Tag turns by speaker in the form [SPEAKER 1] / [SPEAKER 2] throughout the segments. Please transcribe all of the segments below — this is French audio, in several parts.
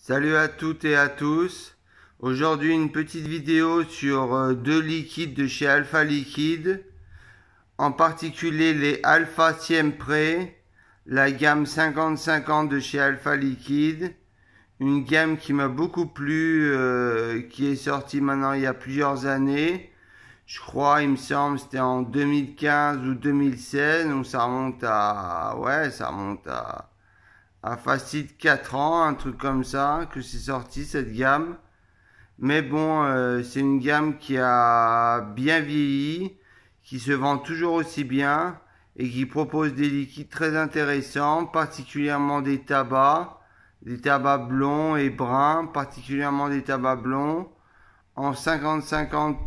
[SPEAKER 1] Salut à toutes et à tous. Aujourd'hui une petite vidéo sur deux liquides de chez Alpha Liquide, en particulier les Alpha Siempre, la gamme 50-50 de chez Alpha Liquide, une gamme qui m'a beaucoup plu, qui est sortie maintenant il y a plusieurs années. Je crois, il me semble, c'était en 2015 ou 2016, donc ça remonte à facile 4 ans, un truc comme ça, que c'est sorti cette gamme. Mais bon, c'est une gamme qui a bien vieilli, qui se vend toujours aussi bien et qui propose des liquides très intéressants, particulièrement des tabacs blonds et bruns, particulièrement des tabacs blonds en 50-50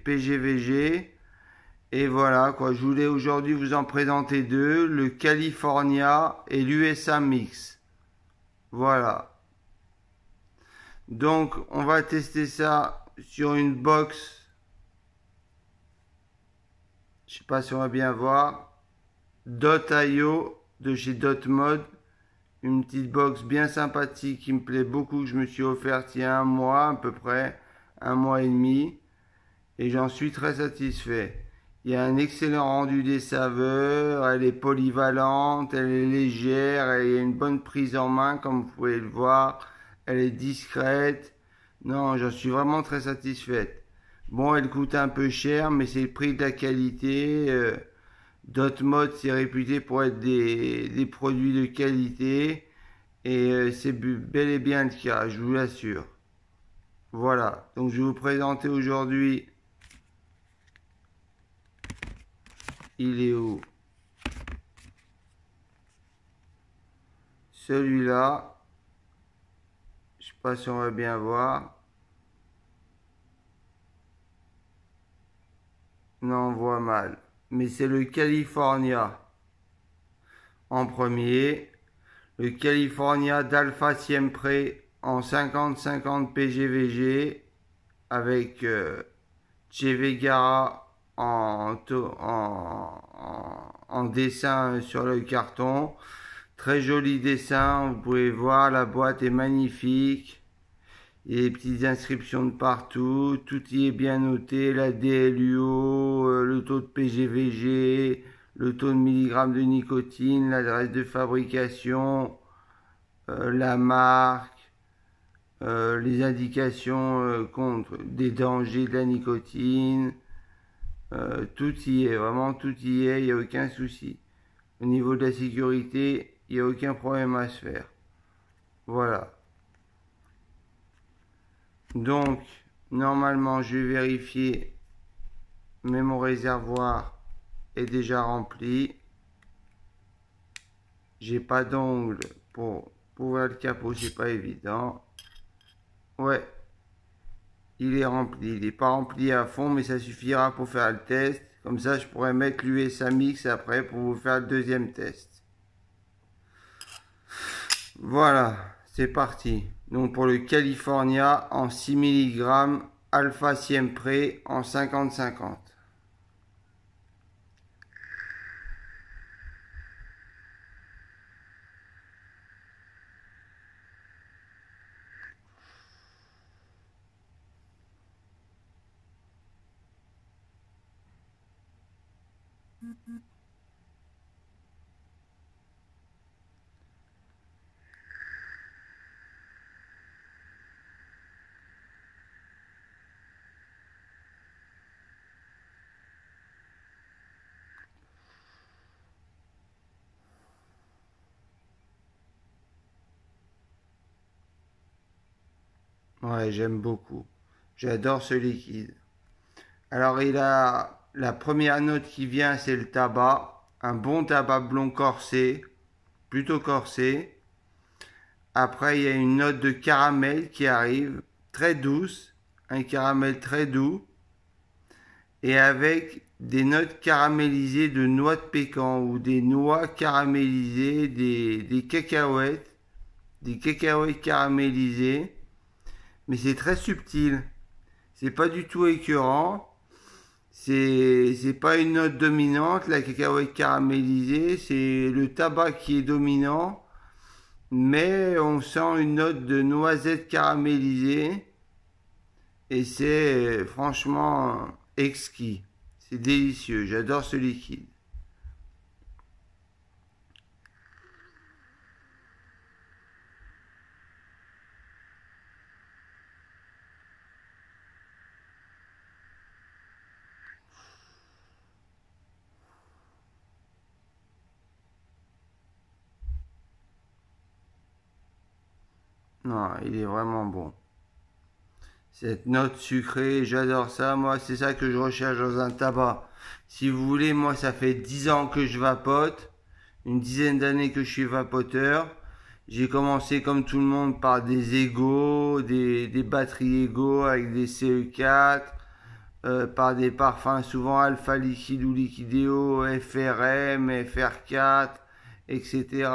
[SPEAKER 1] PGVG. Et voilà quoi, je voulais aujourd'hui vous en présenter deux, le California et l'USA Mix. Voilà. Donc on va tester ça sur une box. Je sais pas si on va bien voir. Dot.io de chez Dotmod. Une petite box bien sympathique qui me plaît beaucoup, que je me suis offerte il y a un mois à peu près, un mois et demi. Et j'en suis très satisfait. Il y a un excellent rendu des saveurs, elle est polyvalente, elle est légère, elle a une bonne prise en main comme vous pouvez le voir, elle est discrète. Non, j'en suis vraiment très satisfaite. Bon, elle coûte un peu cher, mais c'est le prix de la qualité. Dotmod, c'est réputé pour être des produits de qualité. Et c'est bel et bien le cas, je vous l'assure. Voilà, donc je vais vous présenter aujourd'hui. Il est où? Celui-là. Je sais pas si on va bien voir. Non, on voit mal. Mais c'est le California. En premier. Le California d'Alpha Siempre en 50-50 PGVG. Avec Che Guevara en dessin sur le carton. Très joli dessin, vous pouvez voir, la boîte est magnifique. Il y a des petites inscriptions de partout, tout y est bien noté, la DLUO, le taux de PGVG, le taux de milligrammes de nicotine, l'adresse de fabrication, la marque, les indications contre des dangers de la nicotine. Tout y est, vraiment tout y est, il n'y a aucun souci. Au niveau de la sécurité, il n'y a aucun problème à se faire. Voilà. Donc, normalement, je vais vérifier, mais mon réservoir est déjà rempli. J'ai pas d'ongle pour ouvrir le capot, c'est pas évident. Ouais, il est rempli. Il n'est pas rempli à fond, mais ça suffira pour faire le test. Comme ça, je pourrais mettre l'USA Mix après pour vous faire le deuxième test. Voilà, c'est parti. Donc pour le California en 6 mg, Alpha Siempre en 50-50. Ouais, j'aime beaucoup. J'adore ce liquide. Alors il a la première note qui vient, c'est le tabac. Un bon tabac blond corsé, plutôt corsé. Après, il y a une note de caramel qui arrive, très douce, un caramel très doux, et avec des notes caramélisées de noix de pécan ou des noix caramélisées, des cacahuètes caramélisées, mais c'est très subtil. C'est pas du tout écœurant. C'est pas une note dominante, la cacahuète caramélisée, c'est le tabac qui est dominant. mais on sent une note de noisette caramélisée et c'est franchement exquis. C'est délicieux, j'adore ce liquide. Non, il est vraiment bon. Cette note sucrée, j'adore ça. Moi, c'est ça que je recherche dans un tabac. Si vous voulez, moi, ça fait 10 ans que je vapote. Une dizaine d'années que je suis vapoteur. J'ai commencé comme tout le monde par des égos, des batteries égos avec des CE4, par des parfums souvent alpha liquide ou liquidéo, FRM, FR4, etc.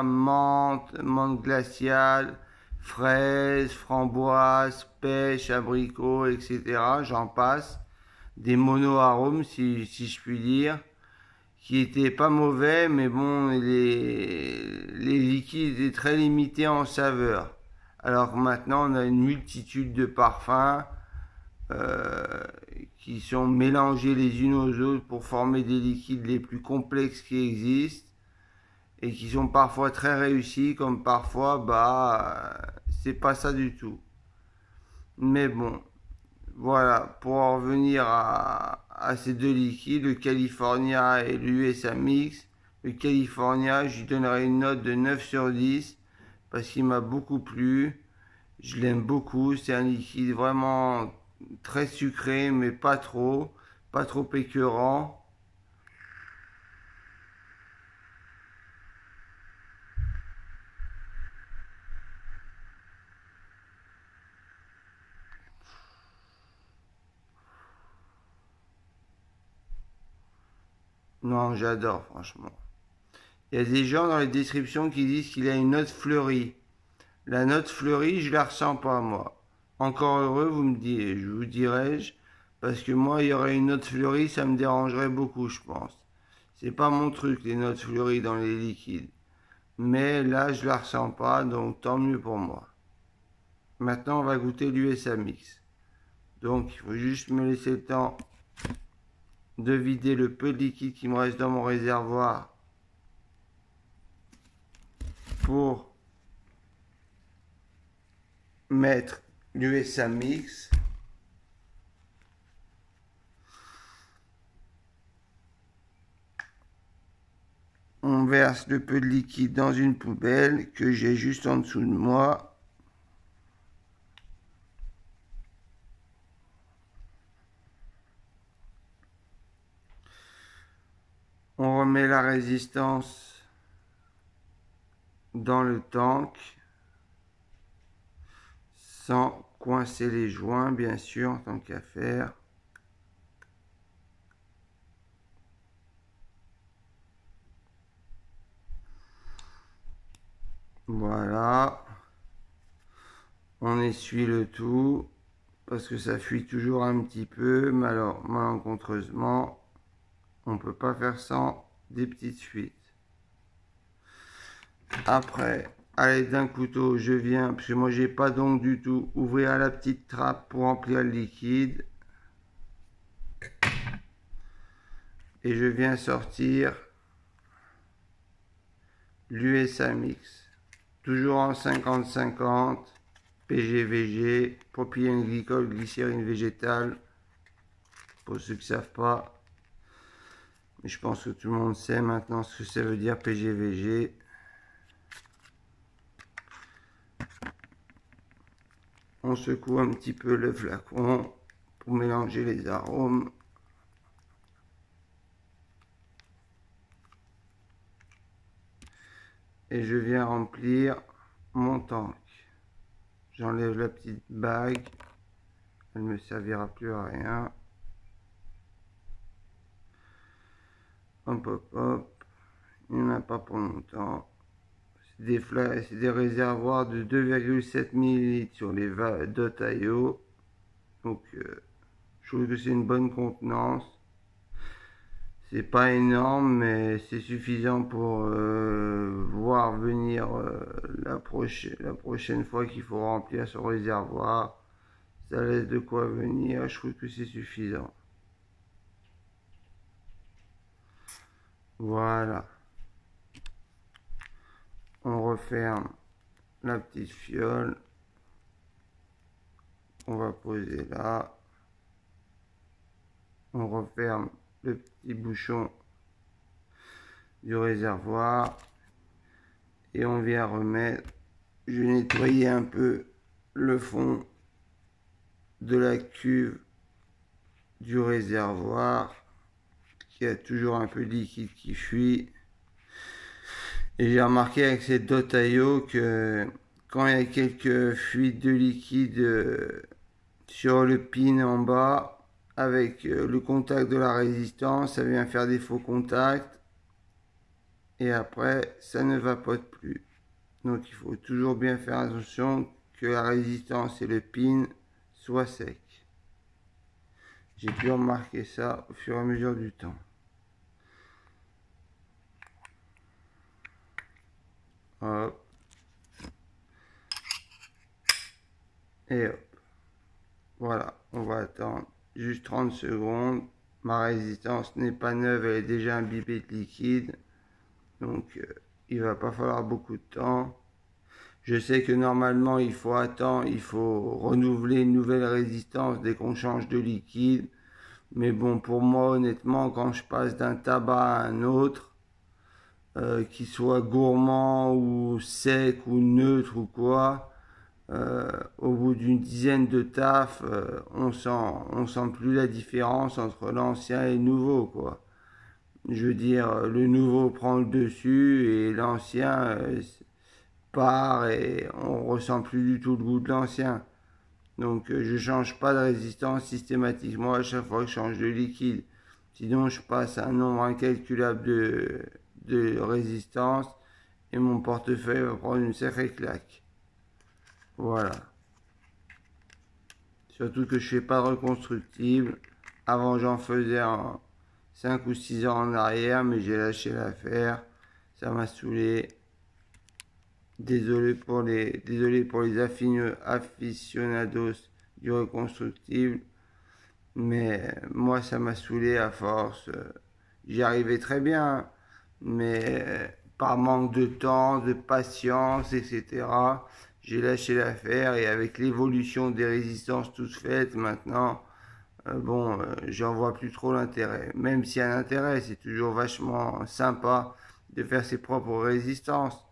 [SPEAKER 1] Menthe, menthe glaciale, fraise, framboise, pêche, abricot, etc. J'en passe. Des mono-arômes, si je puis dire, qui étaient pas mauvais, mais bon, les liquides étaient très limités en saveur. Alors que maintenant, on a une multitude de parfums euh, qui sont mélangés les unes aux autres pour former des liquides les plus complexes qui existent et qui sont parfois très réussis, comme parfois, c'est pas ça du tout. Mais bon, voilà, pour en revenir à ces deux liquides, le California et l'USA Mix, le California, je lui donnerai une note de 9 sur 10 parce qu'il m'a beaucoup plu. Je l'aime beaucoup, c'est un liquide vraiment très sucré, mais pas trop écœurant. Non, j'adore, franchement. Il y a des gens dans les descriptions qui disent qu'il a une note fleurie. La note fleurie, je la ressens pas, moi. Encore heureux, je vous dirais-je, parce que moi, il y aurait une note fleurie, ça me dérangerait beaucoup, je pense. C'est pas mon truc, les notes fleuries dans les liquides. Mais là, je la ressens pas, donc tant mieux pour moi. Maintenant, on va goûter l'USA Mix. Donc, il faut juste me laisser le temps de vider le peu de liquide qui me reste dans mon réservoir pour mettre l'USA Mix. On verse le peu de liquide dans une poubelle que j'ai juste en dessous de moi. On remet la résistance dans le tank sans coincer les joints, bien sûr, tant qu'à faire. Voilà. On essuie le tout parce que ça fuit toujours un petit peu, mais alors malencontreusement, on ne peut pas faire sans des petites fuites. Après, à l'aide d'un couteau, je viens, parce que moi j'ai pas d'ongle du tout, ouvrir la petite trappe pour remplir le liquide. Et je viens sortir l'USA Mix. Toujours en 50-50, PGVG, propylène glycol, glycérine végétale. Pour ceux qui ne savent pas, mais je pense que tout le monde sait maintenant ce que ça veut dire PGVG. On secoue un petit peu le flacon pour mélanger les arômes. Et je viens remplir mon tank. J'enlève la petite bague. Elle ne me servira plus à rien. Hop, hop, hop. Il n'y en a pas pour longtemps. C'est des réservoirs de 2,7 ml sur les Dot.io. Donc, je trouve que c'est une bonne contenance. C'est pas énorme, mais c'est suffisant pour voir venir la prochaine fois qu'il faut remplir son réservoir. Ça laisse de quoi venir, je trouve que c'est suffisant. Voilà. On referme la petite fiole. On va poser là. On referme le petit bouchon du réservoir. Et on vient remettre. Je vais nettoyer un peu le fond de la cuve du réservoir qui a toujours un peu de liquide qui fuit. Et j'ai remarqué avec cette Dotaio que quand il y a quelques fuites de liquide sur le pin en bas, avec le contact de la résistance, ça vient faire des faux contacts. Et après, ça ne vapote plus. Donc il faut toujours bien faire attention que la résistance et le pin soient secs. J'ai pu remarquer ça au fur et à mesure du temps. Hop. Et hop. Voilà, on va attendre juste 30 secondes. Ma résistance n'est pas neuve, elle est déjà imbibée de liquide. Donc il va pas falloir beaucoup de temps. Je sais que normalement il faut attendre, il faut renouveler une nouvelle résistance dès qu'on change de liquide. Mais bon, pour moi honnêtement, quand je passe d'un tabac à un autre, qu'il soit gourmand ou sec ou neutre ou quoi, au bout d'une dizaine de taf, on sent plus la différence entre l'ancien et le nouveau, quoi. Je veux dire, le nouveau prend le dessus et l'ancien part et on ressent plus du tout le goût de l'ancien. Donc je change pas de résistance systématiquement à chaque fois que je change de liquide. Sinon je passe un nombre incalculable de résistance et mon portefeuille va prendre une sacrée claque. Voilà. Surtout que je fais pas de reconstructible. Avant j'en faisais en 5 ou 6 ans en arrière, mais j'ai lâché l'affaire. Ça m'a saoulé. Désolé pour les aficionados du reconstructible. Mais moi ça m'a saoulé à force. J'y arrivais très bien. Mais par manque de temps, de patience, etc. J'ai lâché l'affaire et avec l'évolution des résistances toutes faites maintenant, j'en vois plus trop l'intérêt. Même s'il y a un intérêt, c'est toujours vachement sympa de faire ses propres résistances.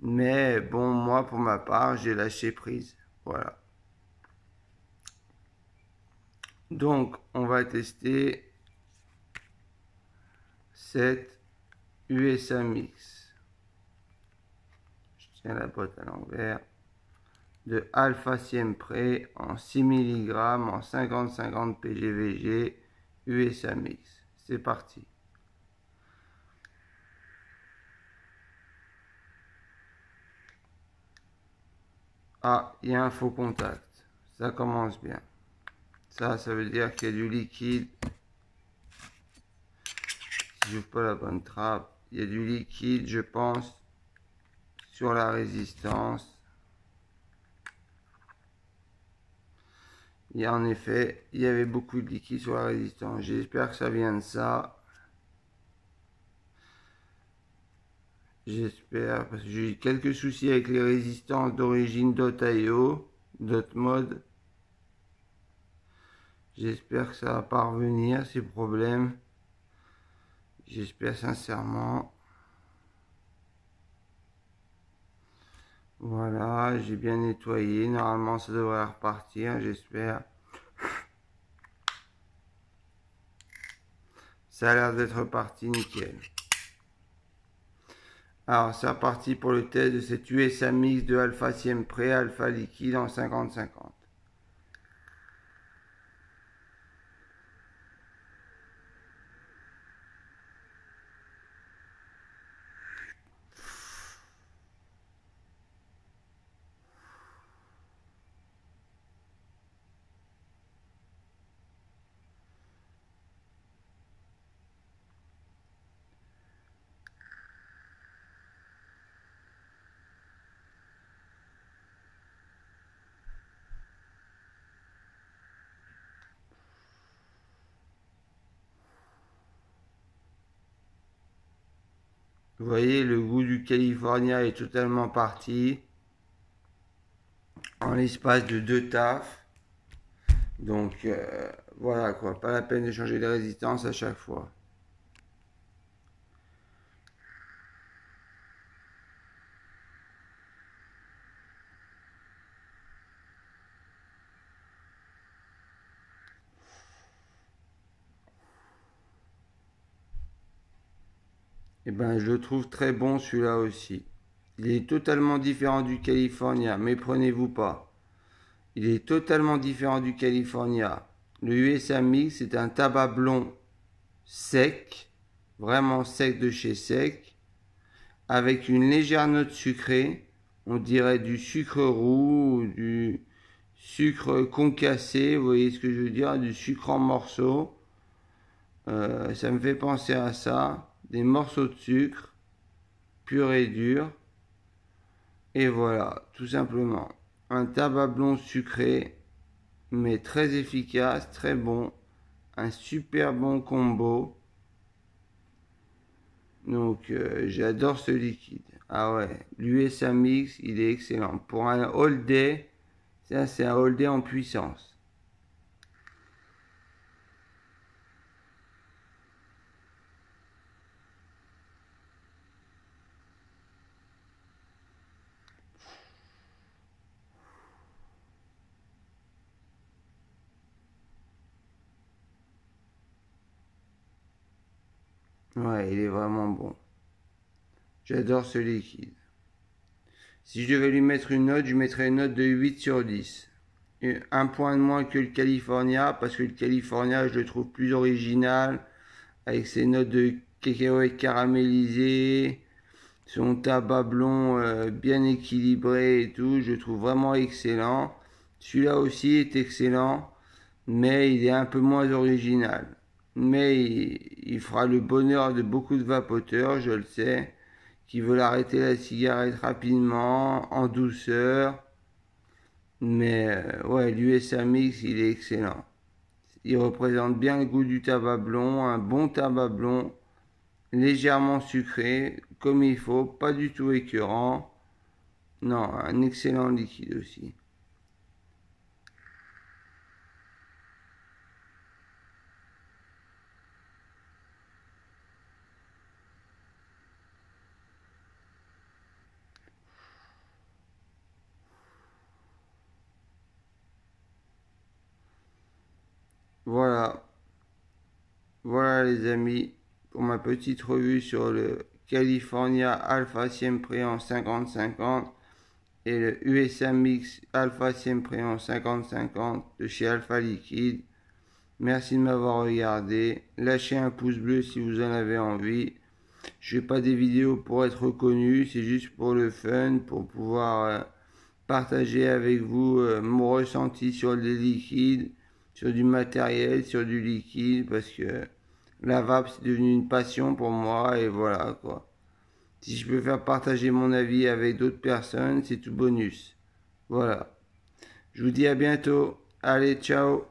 [SPEAKER 1] Mais bon, moi pour ma part, j'ai lâché prise. Voilà. Donc, on va tester cette USA Mix. Je tiens la boîte à l'envers. De Alpha Siempre en 6 mg en 50-50 PGVG USA Mix. C'est parti. Ah, il y a un faux contact. Ça commence bien. Ça veut dire qu'il y a du liquide. Si je n'ouvre pas la bonne trappe, il y a du liquide, je pense, sur la résistance. Et en effet, il y avait beaucoup de liquide sur la résistance. J'espère que ça vient de ça. J'espère, parce que j'ai eu quelques soucis avec les résistances d'origine .io, .mod. J'espère que ça va pas revenir, ces problèmes. J'espère sincèrement. Voilà, j'ai bien nettoyé. Normalement, ça devrait repartir, j'espère. Ça a l'air d'être parti nickel. Alors, c'est reparti pour le test de cette USA Mix de Alpha Siempre, Alpha liquide en 50-50. Vous voyez, le goût du California est totalement parti en l'espace de 2 tafs. Donc voilà quoi, pas la peine de changer de résistance à chaque fois. Et ben je le trouve très bon celui-là aussi. Il est totalement différent du California, méprenez-vous pas. Il est totalement différent du California. Le USA Mix est un tabac blond sec, vraiment sec de chez sec, avec une légère note sucrée. On dirait du sucre roux ou du sucre concassé, vous voyez ce que je veux dire, du sucre en morceaux. Ça me fait penser à ça, des morceaux de sucre, pur et dur. Et voilà, tout simplement. Un tabac blond sucré, mais très efficace, très bon. Un super bon combo. Donc j'adore ce liquide. Ah ouais, l'USA Mix, il est excellent. Pour un all day, ça c'est un all day en puissance. Ouais, il est vraiment bon. J'adore ce liquide. Si je devais lui mettre une note, je mettrais une note de 8 sur 10. Et un point de moins que le California, parce que le California, je le trouve plus original, avec ses notes de cacahuètes caramélisées, son tabac blond bien équilibré et tout, je le trouve vraiment excellent. Celui-là aussi est excellent, mais il est un peu moins original. Mais il fera le bonheur de beaucoup de vapoteurs, je le sais, qui veulent arrêter la cigarette rapidement, en douceur. Mais ouais, l'USA Mix, il est excellent. Il représente bien le goût du tabac blond, un bon tabac blond, légèrement sucré, comme il faut, pas du tout écœurant. Non, un excellent liquide aussi. Voilà, voilà les amis, pour ma petite revue sur le California Alpha Siempre 50-50 et le USA Mix Alpha Siempre 50-50 de chez Alpha Liquide. Merci de m'avoir regardé. Lâchez un pouce bleu si vous en avez envie. Je fais pas des vidéos pour être reconnu, c'est juste pour le fun, pour pouvoir partager avec vous mon ressenti sur les liquides, sur du matériel, sur du liquide, parce que la vape c'est devenu une passion pour moi et voilà quoi. Si je peux faire partager mon avis avec d'autres personnes, c'est tout bonus. Voilà. Je vous dis à bientôt. Allez, ciao.